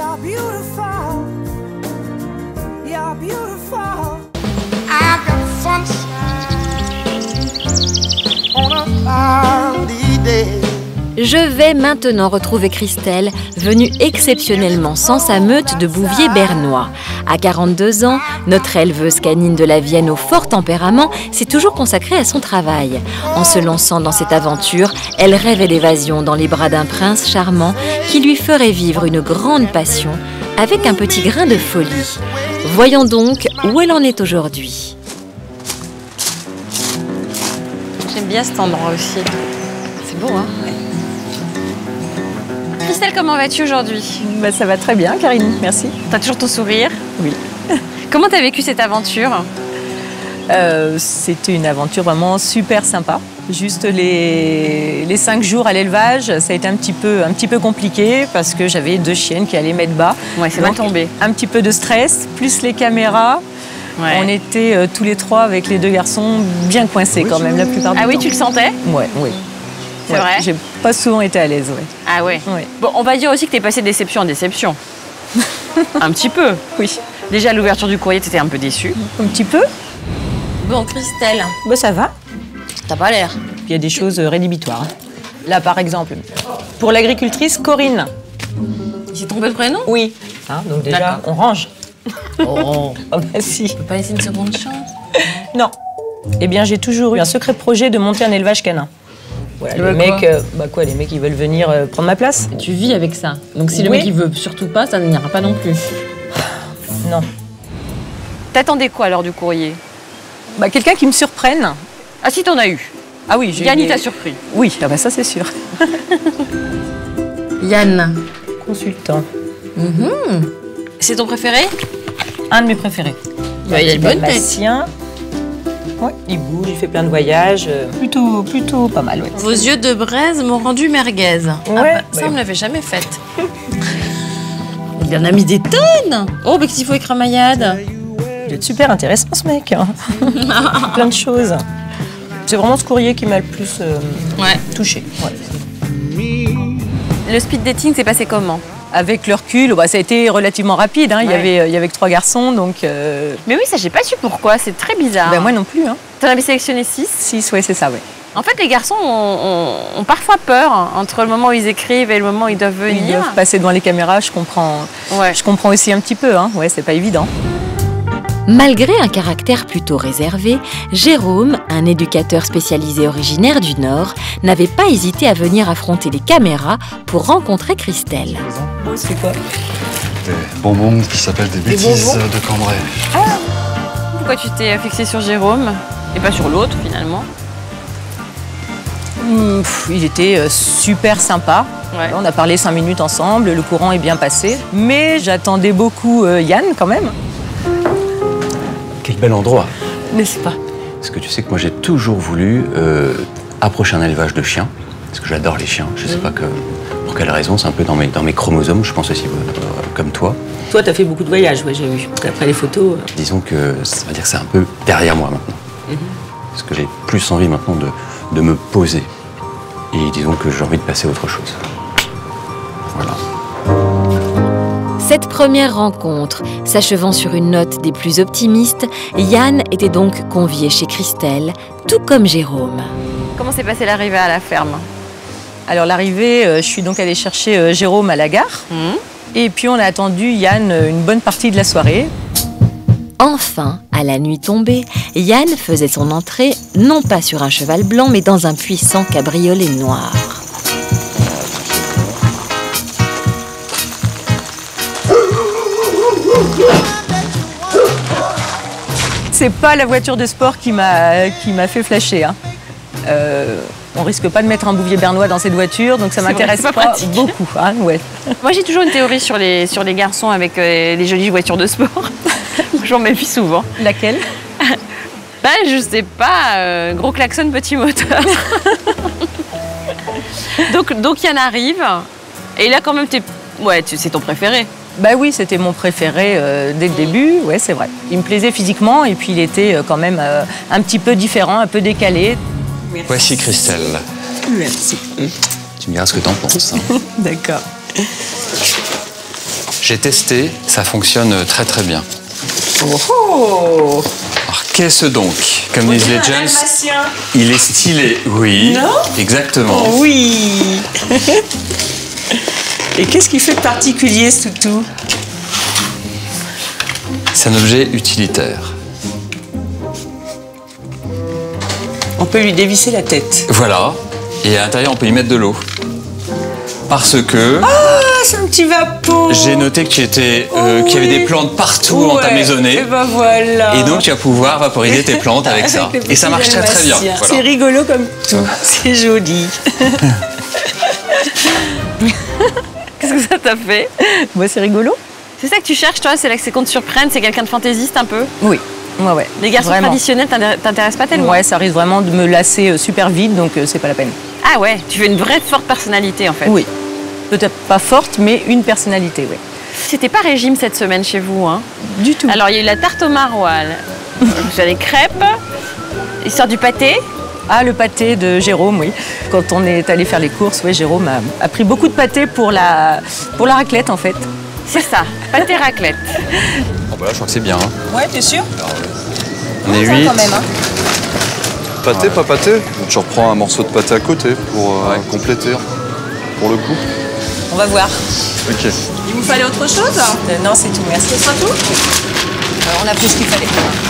You're beautiful. You're beautiful. I've got sunshine on a cloudy day. Je vais maintenant retrouver Christelle, venue exceptionnellement sans sa meute de bouviers bernois. À 42 ans, notre éleveuse canine de la Vienne au fort tempérament s'est toujours consacrée à son travail. En se lançant dans cette aventure, elle rêvait d'évasion dans les bras d'un prince charmant qui lui ferait vivre une grande passion avec un petit grain de folie. Voyons donc où elle en est aujourd'hui. J'aime bien cet endroit aussi. C'est beau, hein? Christelle, comment vas-tu aujourd'hui? Bah, ça va très bien, Karine, merci. T'as toujours ton sourire? Oui. Comment t'as vécu cette aventure? C'était une aventure vraiment super sympa. Juste les 5 jours à l'élevage, ça a été un petit peu compliqué parce que j'avais 2 chiennes qui allaient mettre bas. Ouais, c'est mal tombé. Un petit peu de stress, plus les caméras. Ouais. On était tous les 3 avec les 2 garçons bien coincés quand même la plupart du temps. Ah oui, tu le sentais? Ouais, oui. C'est vrai? J'ai pas souvent été à l'aise, ouais. Ah ouais? Ouais. Bon, on va dire aussi que t'es passé de déception en déception. Un petit peu. Oui. Déjà, à l'ouverture du courrier, t'étais un peu déçue. Un petit peu. Bon, Christelle. Bah, ça va. T'as pas l'air. Il y a des choses rédhibitoires. Là, par exemple, pour l'agricultrice Corinne. Il s'est trompé de prénom? Oui. Hein, donc déjà, on range. Oh. Oh bah si. Tu peux pas laisser une seconde chance? Non. Eh bien, j'ai toujours eu un secret projet de monter un élevage canin. Voilà, les mecs, les mecs, ils veulent venir prendre ma place. Tu vis avec ça. Donc si le Oui. mec il veut surtout pas, ça n'ira pas non plus. Non. T'attendais quoi alors du courrier? Bah, quelqu'un qui me surprenne. Ah si, t'en as eu. Ah oui, j'ai Yann, il t'a surpris. Oui, ah bah ça c'est sûr. Yann. Consultant. C'est ton préféré? Un de mes préférés. Bah, il a une bonne tête. Dalmatien. Ouais, il bouge, il fait plein de voyages. Plutôt pas mal, ouais. Vos yeux de braise m'ont rendu merguez. Ouais, Ça, on me l'avait jamais faite. Il en a mis des tonnes. Oh, mais qu'est-ce qu'il faut écramaillade? Il est super intéressant ce mec. Hein. Plein de choses. C'est vraiment ce courrier qui m'a le plus touché. Ouais. Le speed dating s'est passé comment? Avec le recul, ça a été relativement rapide. Hein. Ouais. Il y avait que 3 garçons, donc... Mais oui, ça, j'ai pas su pourquoi. C'est très bizarre. Ben, moi non plus. Hein. T'en avais sélectionné 6? 6, ouais, c'est ça, ouais. En fait, les garçons ont parfois peur entre le moment où ils écrivent et le moment où ils doivent venir. Ils doivent passer devant les caméras, je comprends. Ouais. Je comprends aussi un petit peu. Hein. Ouais, c'est pas évident. Malgré un caractère plutôt réservé, Jérôme, un éducateur spécialisé originaire du Nord, n'avait pas hésité à venir affronter les caméras pour rencontrer Christelle. C'est quoi? Des bonbons qui s'appellent des bêtises de Cambrai. Pourquoi tu t'es fixé sur Jérôme et pas sur l'autre finalement? Il était super sympa. Ouais. On a parlé 5 minutes ensemble, le courant est bien passé. Mais j'attendais beaucoup Yann quand même. Quel bel endroit. N'est-ce pas? Parce que tu sais que moi j'ai toujours voulu approcher un élevage de chiens. Parce que j'adore les chiens. Je sais pas pour quelle raison, c'est un peu dans mes chromosomes, je pense aussi comme toi. Toi, t'as fait beaucoup de voyages, ouais, j'ai vu. Après les photos... Disons que ça veut dire que c'est un peu derrière moi maintenant. Parce que j'ai plus envie maintenant de me poser. Et disons que j'ai envie de passer à autre chose. Voilà. Cette première rencontre, s'achevant sur une note des plus optimistes, Yann était donc convié chez Christelle, tout comme Jérôme. Comment s'est passée l'arrivée à la ferme? Alors l'arrivée, je suis donc allée chercher Jérôme à la gare. Et puis on a attendu Yann une bonne partie de la soirée. Enfin, à la nuit tombée, Yann faisait son entrée, non pas sur un cheval blanc, mais dans un puissant cabriolet noir. C'est pas la voiture de sport qui m'a fait flasher. Hein. On risque pas de mettre un bouvier bernois dans cette voiture, donc ça m'intéresse pas beaucoup. Hein, ouais. Moi, j'ai toujours une théorie sur les garçons avec les jolies voitures de sport. J'en méfie souvent. Laquelle? Ben, je sais pas. Gros klaxon, petit moteur. donc Yann arrive. Et là, quand même, c'est ton préféré. Bah oui, c'était mon préféré dès le début. Ouais, c'est vrai. Il me plaisait physiquement et puis il était quand même un petit peu différent, un peu décalé. Merci. Voici Christelle. Merci. Tu me diras ce que t'en penses. Hein. D'accord. J'ai testé, ça fonctionne très très bien. Oh. Alors qu'est-ce donc? Comme disent les gens, il est stylé. Oui, non? Exactement. Oh, oui. Et qu'est-ce qui fait de particulier ce toutou? C'est un objet utilitaire. On peut lui dévisser la tête. Voilà. Et à l'intérieur, on peut y mettre de l'eau. Parce que... Ah, c'est un petit vapeau. J'ai noté que qu'il y avait des plantes partout en ta maisonnée. Et ben voilà. Et donc, tu vas pouvoir vaporiser tes plantes avec ça. Et ça marche très très bien. Voilà. C'est rigolo comme tout. C'est joli. Qu'est-ce que ça t'a fait? Moi, c'est rigolo. C'est ça que tu cherches, toi? C'est là que c'est qu'on te surprenne? C'est quelqu'un de fantaisiste un peu? Oui. Ouais. Les garçons vraiment traditionnels t'intéressent pas tellement? Ouais, ça risque vraiment de me lasser super vite, donc c'est pas la peine. Ah ouais, tu veux une vraie forte personnalité en fait? Oui. Peut-être pas forte, mais une personnalité, oui. C'était pas régime cette semaine chez vous, hein? Du tout. Alors il y a eu la tarte au maroilles, vous avez les crêpes, histoire du pâté. Ah, le pâté de Jérôme, oui. Quand on est allé faire les courses, oui, Jérôme a pris beaucoup de pâté pour la raclette, en fait. C'est ça, pâté raclette. Oh bah là, je crois que c'est bien. Hein. Ouais, t'es sûr? On est 8. Quand même, hein. Pâté, pas pâté? Tu reprends un morceau de pâté à côté pour compléter, pour le coup. On va voir. Ok. Il vous fallait autre chose? Non, c'est tout, merci. Ce sera tout? On a pris ce qu'il fallait.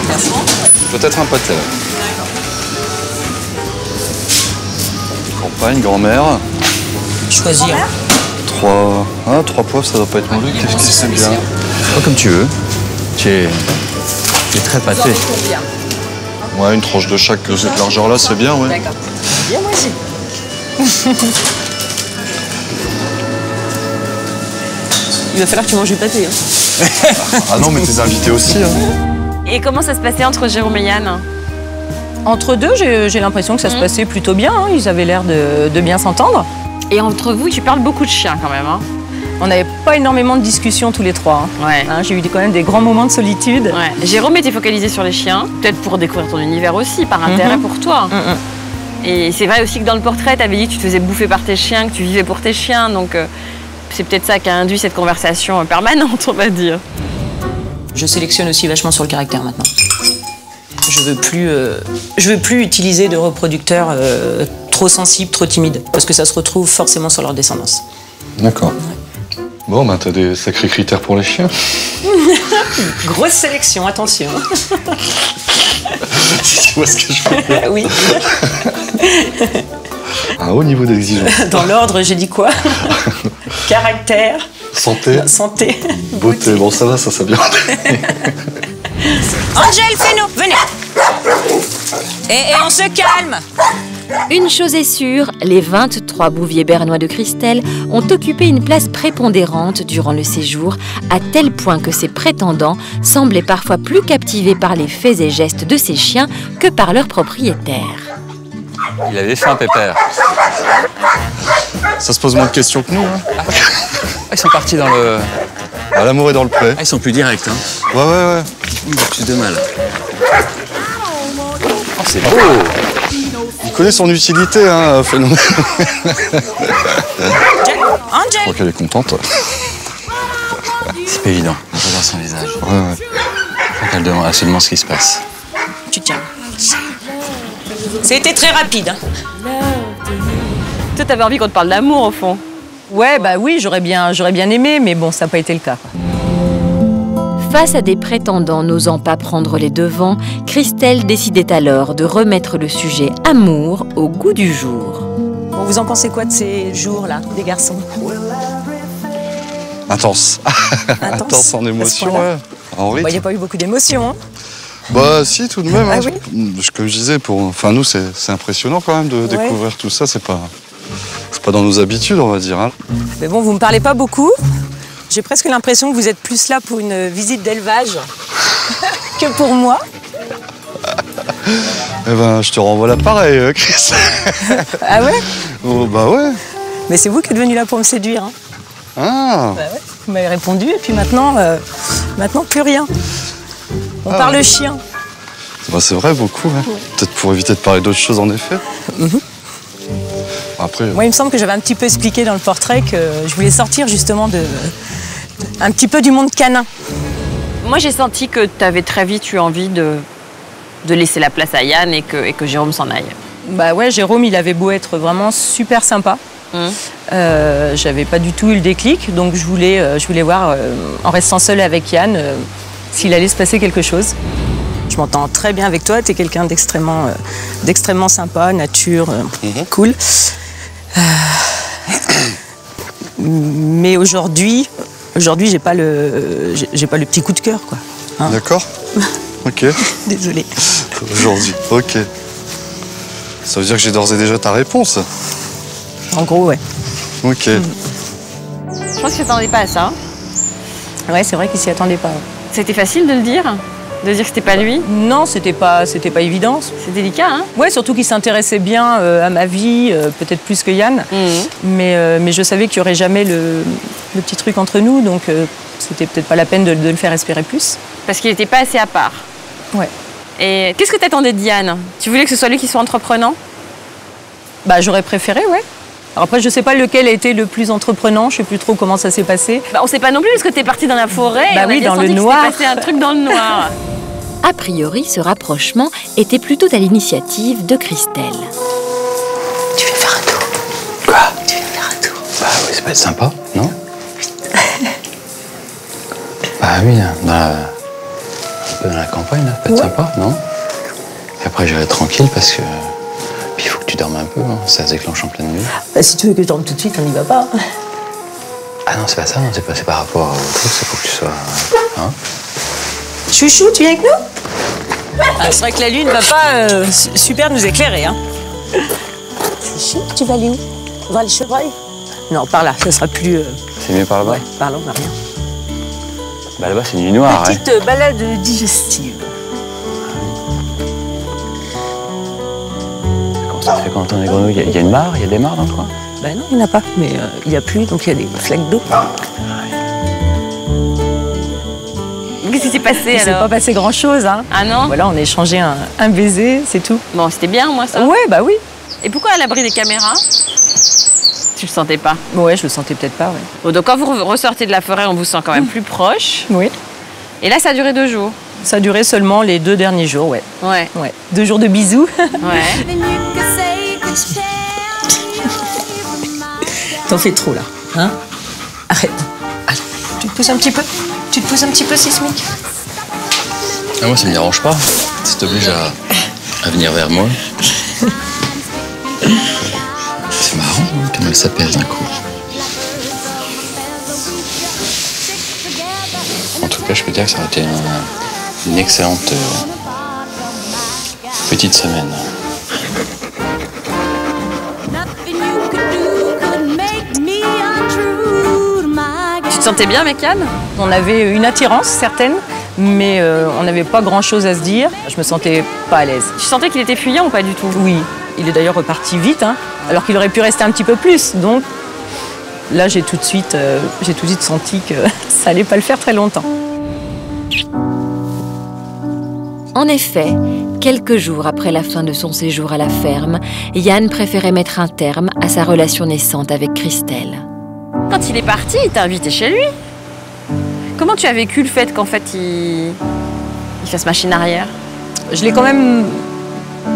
Merci. Peut-être un pâté. Campagne, grand-mère. Choisir. 3 poivres, ça doit pas être mauvais. Qu'est-ce que c'est bien? Comme tu veux. Tu es très pâté. Ouais, une tranche de chaque de cette largeur-là, c'est bien, ouais. D'accord. Bien, moi aussi. Il va falloir que tu manges du pâté. Hein. Ah non, mais tes invités aussi. Hein. Et comment ça se passait entre Jérôme et Yann? Entre deux, j'ai l'impression que ça se passait plutôt bien. Hein. Ils avaient l'air de bien s'entendre. Et entre vous, tu parles beaucoup de chiens quand même, hein? On n'avait pas énormément de discussions tous les trois. Hein. Ouais. Hein, j'ai eu quand même des grands moments de solitude. Ouais. Jérôme était focalisé sur les chiens, peut-être pour découvrir ton univers aussi, par intérêt pour toi. Et c'est vrai aussi que dans le portrait, tu avais dit que tu te faisais bouffer par tes chiens, que tu vivais pour tes chiens, donc c'est peut-être ça qui a induit cette conversation permanente, on va dire. Je sélectionne aussi vachement sur le caractère maintenant. Je veux plus utiliser de reproducteurs trop sensibles, trop timides, parce que ça se retrouve forcément sur leur descendance. D'accord. Bon, bah t'as des sacrés critères pour les chiens. Grosse sélection, attention. Si tu vois ce que je veux dire. Oui. Un haut niveau d'exigence. Dans l'ordre, j'ai dit quoi? Caractère. Santé. Santé. Beauté. Bon, ça va, ça vient. Angèle, fais-nous, venez. Et on se calme. Une chose est sûre, les 23 bouviers bernois de Christelle ont occupé une place prépondérante durant le séjour, à tel point que ses prétendants semblaient parfois plus captivés par les faits et gestes de ces chiens que par leurs propriétaires. Il avait fait un pépère. Ça se pose moins de questions que nous. Hein. Ils sont partis dans le... Ah, l'amour est dans le pré. Ah, ils sont plus directs. Hein. Ouais. Ils ont plus de mal. Oh, c'est beau. Il connaît son utilité, hein, phénomène. Je crois qu'elle est contente. C'est pas évident. On regarde son visage. Ouais. Elle se demande ce qui se passe. Tu tiens. C'était très rapide. Hein. Toi, t'avais envie qu'on te parle d'amour au fond. Ouais, bah oui, j'aurais bien aimé, mais bon, ça n'a pas été le cas. Quoi. Face à des prétendants n'osant pas prendre les devants, Christelle décidait alors de remettre le sujet amour au goût du jour. Bon, vous en pensez quoi de ces jours-là, des garçons? Intense. Intense en émotion, ouais. En rythme. Il n'y a pas eu beaucoup d'émotions. Hein. Bah si, tout de même. Ah, Hein. oui. Comme je disais, nous, c'est impressionnant quand même de découvrir tout ça. C'est pas dans nos habitudes, on va dire. Hein. Mais bon, vous me parlez pas beaucoup. J'ai presque l'impression que vous êtes plus là pour une visite d'élevage que pour moi. Eh ben, je te renvoie l'appareil, Chris. Ah ouais? Oh, bah ouais. Mais c'est vous qui êtes venu là pour me séduire. Hein. Ah. Bah ouais. Vous m'avez répondu et puis maintenant plus rien. On parle chien. Bah, c'est vrai, beaucoup. Hein. Ouais. Peut-être pour éviter de parler d'autres choses, en effet. Après. Moi, il me semble que j'avais un petit peu expliqué dans le portrait que je voulais sortir justement de Un petit peu du monde canin. Moi, j'ai senti que tu avais très vite eu envie de laisser la place à Yann et que Jérôme s'en aille. Bah ouais, Jérôme, il avait beau être vraiment super sympa. J'avais pas du tout eu le déclic, donc je voulais voir, en restant seule avec Yann, s'il allait se passer quelque chose. Je m'entends très bien avec toi, tu es quelqu'un d'extrêmement sympa, nature, cool. Mais aujourd'hui, j'ai pas le petit coup de cœur, quoi. Hein. D'accord. Ok. Désolée. Aujourd'hui, ok. Ça veut dire que j'ai d'ores et déjà ta réponse. En gros, ouais. Ok. Je pense que tu t'attendais pas à ça. Ouais, c'est vrai qu'il s'y attendait pas. C'était facile de le dire? De dire que c'était pas lui? Non, c'était pas évident. C'est délicat, hein? Ouais, surtout qu'il s'intéressait bien à ma vie, peut-être plus que Yann. Mais je savais qu'il n'y aurait jamais le petit truc entre nous, donc c'était peut-être pas la peine de le faire espérer plus. Parce qu'il n'était pas assez à part. Ouais. Et qu'est-ce que tu attendais de Yann? Tu voulais que ce soit lui qui soit entreprenant? Bah, j'aurais préféré, ouais. Alors après, je sais pas lequel a été le plus entreprenant, je sais plus trop comment ça s'est passé. Bah, on sait pas non plus, parce que tu es parti dans la forêt. Bah et on oui, a bien dans senti le que noir. s'était passé un truc dans le noir. A priori, ce rapprochement était plutôt à l'initiative de Christelle. Tu viens faire un tour. Quoi? Tu viens faire un tour. Bah oui, ça peut être sympa, non? Bah oui, un peu dans la campagne, là, ça peut être sympa, non? Et après, j'irai tranquille parce que... Puis il faut que tu dormes un peu, hein. Ça se déclenche en pleine nuit. Bah, si tu veux que je dorme tout de suite, on n'y va pas. Ah non, c'est pas ça, non, c'est pas par rapport au truc, c'est faut que tu sois... Hein? Chouchou, tu viens avec nous? Ah, c'est vrai que la lune va pas super nous éclairer, hein. Chouchou, tu vas aller où? Voir les chevreuils? Non, par là, ça sera plus... C'est mieux par là-bas? Ouais, par là, on n'a rien. Bah là-bas, c'est une nuit noire, ouais. Petite balade digestive. Comment ça se fait quand on entend des grenouilles? Il y a une mare? Il y a des mares dans le coin? Bah non, il n'y en a pas. Mais il y a plu, donc il y a des flaques d'eau. Qu'est-ce qui s'est passé Il s'est alors? pas passé grand-chose, hein. Ah non? Voilà, on a échangé un baiser, c'est tout. Bon, c'était bien, moi, ça. Ouais, bah oui. Et pourquoi à l'abri des caméras? Tu le sentais pas? Ouais, je le sentais peut-être pas, ouais. Bon, donc quand vous ressortez de la forêt, on vous sent quand même plus proche. Oui. Et là, ça a duré 2 jours. Ça a duré seulement les 2 derniers jours, ouais. Ouais. Ouais. 2 jours de bisous. Ouais. T'en fais trop, là. Hein? Arrête. Allez, tu te pousses un petit peu? Tu te pousses un petit peu, Sismic? Ah, moi, ça me dérange pas. Ça t'oblige à venir vers moi. C'est marrant, hein, comment elle s'apaise d'un coup. En tout cas, je peux dire que ça aurait été une excellente petite semaine. Tu te sentais bien avec Yann? On avait une attirance certaine, mais on n'avait pas grand-chose à se dire. Je me sentais pas à l'aise. Tu sentais qu'il était fuyant ou pas du tout? Oui, il est d'ailleurs reparti vite, hein, alors qu'il aurait pu rester un petit peu plus. Donc là, j'ai tout de suite senti que ça allait pas le faire très longtemps. En effet, quelques jours après la fin de son séjour à la ferme, Yann préférait mettre un terme à sa relation naissante avec Christelle. Quand il est parti, il t'a invité chez lui. Comment tu as vécu le fait qu'en fait, il fasse machine arrière? Je l'ai quand même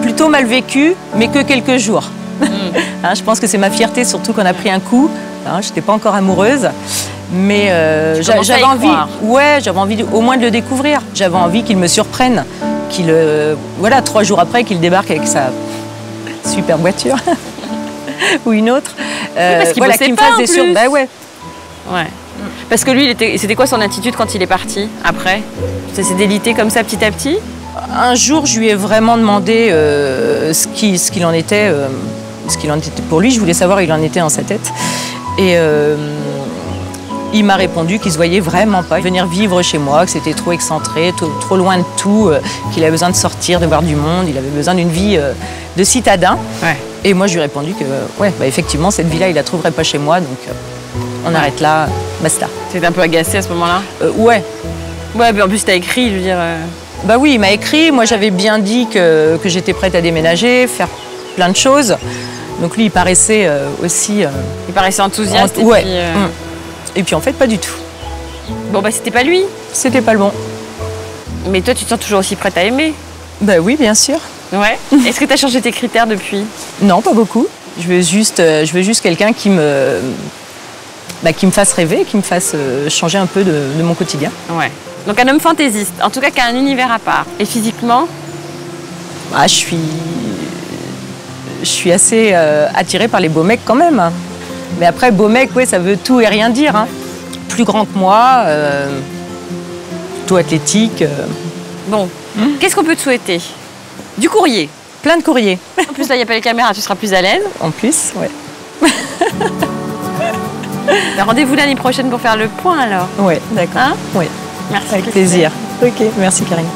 plutôt mal vécu, mais que quelques jours. Hein, je pense que c'est ma fierté, surtout qu'on a pris un coup. Hein, je n'étais pas encore amoureuse, mais j'avais envie, j'avais envie au moins de le découvrir. J'avais envie qu'il me surprenne, qu'il, voilà, 3 jours après, qu'il débarque avec sa super voiture ou une autre. Parce qu'il voilà, bossait qu'il me pas, fasse en des plus. Bah ouais. Ouais. Parce que lui, c'était quoi son attitude quand il est parti après? Ça s'est délité comme ça petit à petit? Un jour, je lui ai vraiment demandé ce qu'il en était pour lui. Je voulais savoir où il en était dans sa tête. Et il m'a répondu qu'il ne se voyait vraiment pas venir vivre chez moi, que c'était trop excentré, trop loin de tout, qu'il avait besoin de sortir, de voir du monde, il avait besoin d'une vie de citadin. Ouais. Et moi, je lui ai répondu que, ouais, bah, effectivement, cette vie-là, il la trouverait pas chez moi, donc on arrête là, basta. T'étais un peu agacée à ce moment-là? Ouais. Ouais, mais en plus, t'as écrit, je veux dire... Bah oui, il m'a écrit. Moi, j'avais bien dit que j'étais prête à déménager, faire plein de choses. Donc lui, il paraissait aussi... Il paraissait enthousiaste. ouais. Et puis, Et puis, en fait, pas du tout. Bon, bah, c'était pas lui. C'était pas le bon. Mais toi, tu te sens toujours aussi prête à aimer? Bah oui, bien sûr. Ouais. Est-ce que tu as changé tes critères depuis? Non, pas beaucoup. Je veux juste quelqu'un qui me fasse rêver, qui me fasse changer un peu de mon quotidien. Ouais. Donc un homme fantaisiste, en tout cas qui a un univers à part. Et physiquement? Ah, je suis assez attirée par les beaux mecs quand même. Mais après, beau mec, ouais, ça veut tout et rien dire. Hein. Plus grand que moi, tout athlétique. Bon, qu'est-ce qu'on peut te souhaiter? Du courrier. Plein de courriers. En plus, là, il n'y a pas les caméras, tu seras plus à l'aise. En plus, ouais. Rendez-vous l'année prochaine pour faire le point alors. Ouais, d'accord. Hein? Ouais. Merci. Avec Christelle. plaisir. Ok, merci Karine.